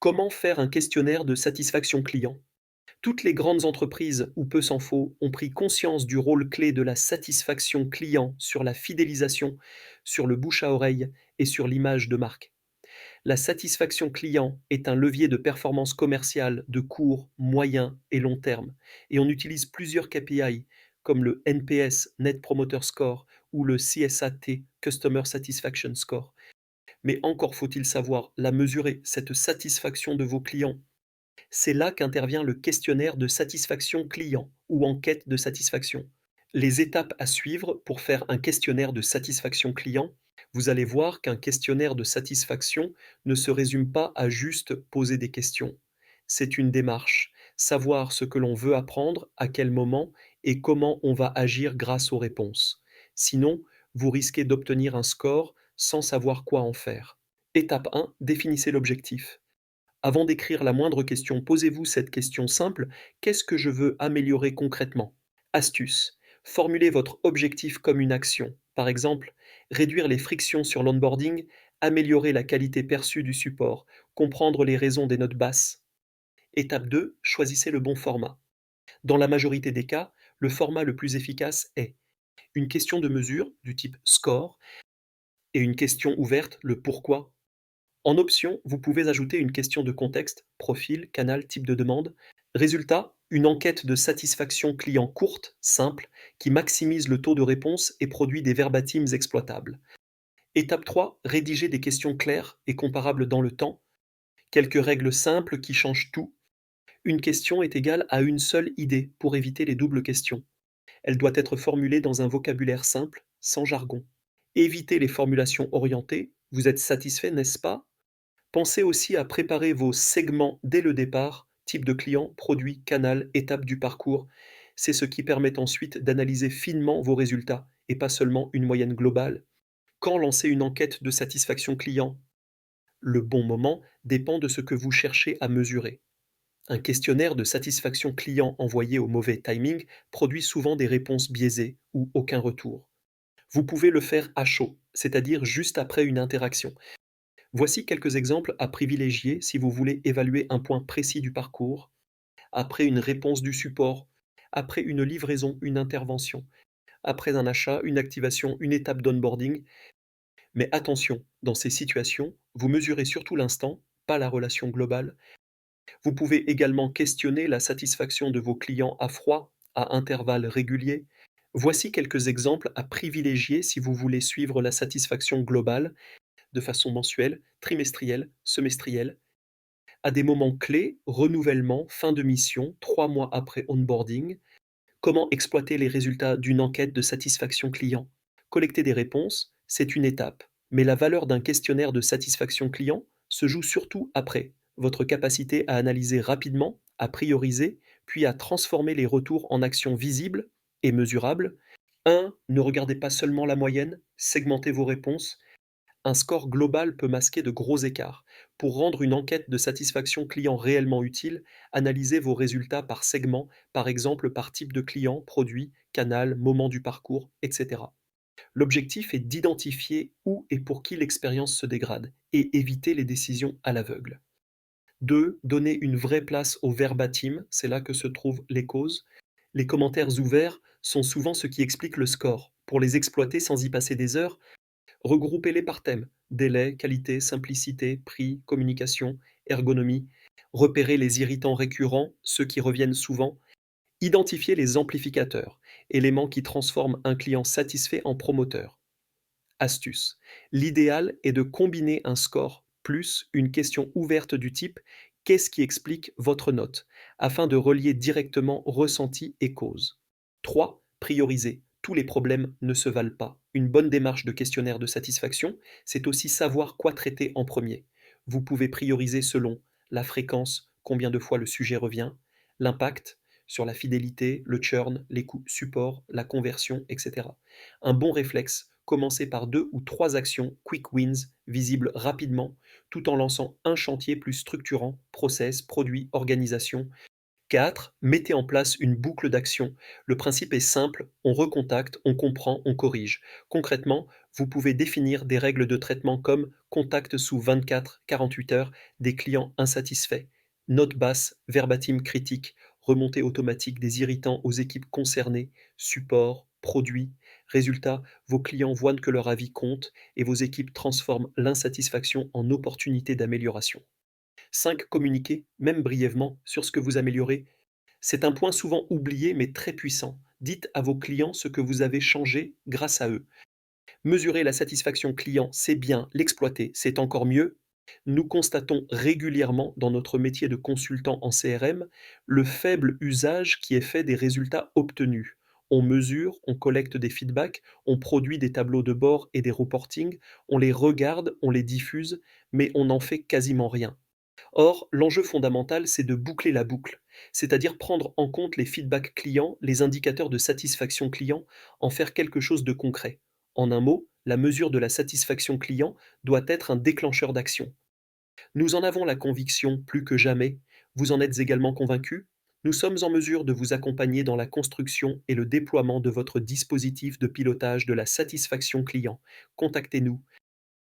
Comment faire un questionnaire de satisfaction client? Toutes les grandes entreprises, ou peu s'en faut, ont pris conscience du rôle clé de la satisfaction client sur la fidélisation, sur le bouche à oreille et sur l'image de marque. La satisfaction client est un levier de performance commerciale de court, moyen et long terme, et on utilise plusieurs KPI comme le NPS, Net Promoter Score, ou le CSAT, Customer Satisfaction Score. Mais encore faut-il savoir la mesurer, cette satisfaction de vos clients. C'est là qu'intervient le questionnaire de satisfaction client ou enquête de satisfaction. Les étapes à suivre pour faire un questionnaire de satisfaction client, vous allez voir qu'un questionnaire de satisfaction ne se résume pas à juste poser des questions. C'est une démarche, savoir ce que l'on veut apprendre, à quel moment et comment on va agir grâce aux réponses. Sinon, vous risquez d'obtenir un score sans savoir quoi en faire. Étape 1, définissez l'objectif. Avant d'écrire la moindre question, posez-vous cette question simple: qu'est-ce que je veux améliorer concrètement? Astuce: formulez votre objectif comme une action. Par exemple, réduire les frictions sur l'onboarding, améliorer la qualité perçue du support, comprendre les raisons des notes basses. Étape 2, choisissez le bon format. Dans la majorité des cas, le format le plus efficace est une question de mesure du type score et une question ouverte, le pourquoi. En option, vous pouvez ajouter une question de contexte, profil, canal, type de demande. Résultat, une enquête de satisfaction client courte, simple, qui maximise le taux de réponse et produit des verbatims exploitables. Étape 3, rédiger des questions claires et comparables dans le temps. Quelques règles simples qui changent tout. Une question est égale à une seule idée pour éviter les doubles questions. Elle doit être formulée dans un vocabulaire simple, sans jargon. Évitez les formulations orientées. Vous êtes satisfait, n'est-ce pas? Pensez aussi à préparer vos segments dès le départ, type de client, produit, canal, étape du parcours. C'est ce qui permet ensuite d'analyser finement vos résultats et pas seulement une moyenne globale. Quand lancer une enquête de satisfaction client? Le bon moment dépend de ce que vous cherchez à mesurer. Un questionnaire de satisfaction client envoyé au mauvais timing produit souvent des réponses biaisées ou aucun retour. Vous pouvez le faire à chaud, c'est-à-dire juste après une interaction. Voici quelques exemples à privilégier si vous voulez évaluer un point précis du parcours, après une réponse du support, après une livraison, une intervention, après un achat, une activation, une étape d'onboarding. Mais attention, dans ces situations, vous mesurez surtout l'instant, pas la relation globale. Vous pouvez également questionner la satisfaction de vos clients à froid, à intervalles réguliers. Voici quelques exemples à privilégier si vous voulez suivre la satisfaction globale de façon mensuelle, trimestrielle, semestrielle. À des moments clés, renouvellement, fin de mission, 3 mois après onboarding. Comment exploiter les résultats d'une enquête de satisfaction client? Collecter des réponses, c'est une étape, mais la valeur d'un questionnaire de satisfaction client se joue surtout après. Votre capacité à analyser rapidement, à prioriser, puis à transformer les retours en actions visibles et mesurables. 1. Ne regardez pas seulement la moyenne, segmentez vos réponses. Un score global peut masquer de gros écarts. Pour rendre une enquête de satisfaction client réellement utile, analysez vos résultats par segment, par exemple par type de client, produit, canal, moment du parcours, etc. L'objectif est d'identifier où et pour qui l'expérience se dégrade et éviter les décisions à l'aveugle. 2. Donner une vraie place au verbatim, c'est là que se trouvent les causes. Les commentaires ouverts sont souvent ce qui explique le score. Pour les exploiter sans y passer des heures, regroupez-les par thème: délai, qualité, simplicité, prix, communication, ergonomie. Repérez les irritants récurrents, ceux qui reviennent souvent. Identifiez les amplificateurs, éléments qui transforment un client satisfait en promoteur. Astuce: l'idéal est de combiner un score plus une question ouverte du type «Qu'est-ce qui explique votre note?» afin de relier directement ressenti et cause. 3. Prioriser. Tous les problèmes ne se valent pas. Une bonne démarche de questionnaire de satisfaction, c'est aussi savoir quoi traiter en premier. Vous pouvez prioriser selon la fréquence, combien de fois le sujet revient, l'impact sur la fidélité, le churn, les coûts support, la conversion, etc. Un bon réflexe: commencer par 2 ou 3 actions quick wins visibles rapidement, tout en lançant un chantier plus structurant: process, produit, organisation. 4. Mettez en place une boucle d'action. Le principe est simple, on recontacte, on comprend, on corrige. Concrètement, vous pouvez définir des règles de traitement comme contact sous 24-48 heures des clients insatisfaits, note basse, verbatim critique, remontée automatique des irritants aux équipes concernées, support, produit. Résultat, vos clients voient que leur avis compte et vos équipes transforment l'insatisfaction en opportunité d'amélioration. 5. Communiquer, même brièvement, sur ce que vous améliorez. C'est un point souvent oublié mais très puissant. Dites à vos clients ce que vous avez changé grâce à eux. Mesurer la satisfaction client, c'est bien, l'exploiter, c'est encore mieux. Nous constatons régulièrement dans notre métier de consultant en CRM le faible usage qui est fait des résultats obtenus. On mesure, on collecte des feedbacks, on produit des tableaux de bord et des reportings, on les regarde, on les diffuse, mais on n'en fait quasiment rien. Or, l'enjeu fondamental, c'est de boucler la boucle, c'est-à-dire prendre en compte les feedbacks clients, les indicateurs de satisfaction client, en faire quelque chose de concret. En un mot, la mesure de la satisfaction client doit être un déclencheur d'action. Nous en avons la conviction plus que jamais. Vous en êtes également convaincu? Nous sommes en mesure de vous accompagner dans la construction et le déploiement de votre dispositif de pilotage de la satisfaction client. Contactez-nous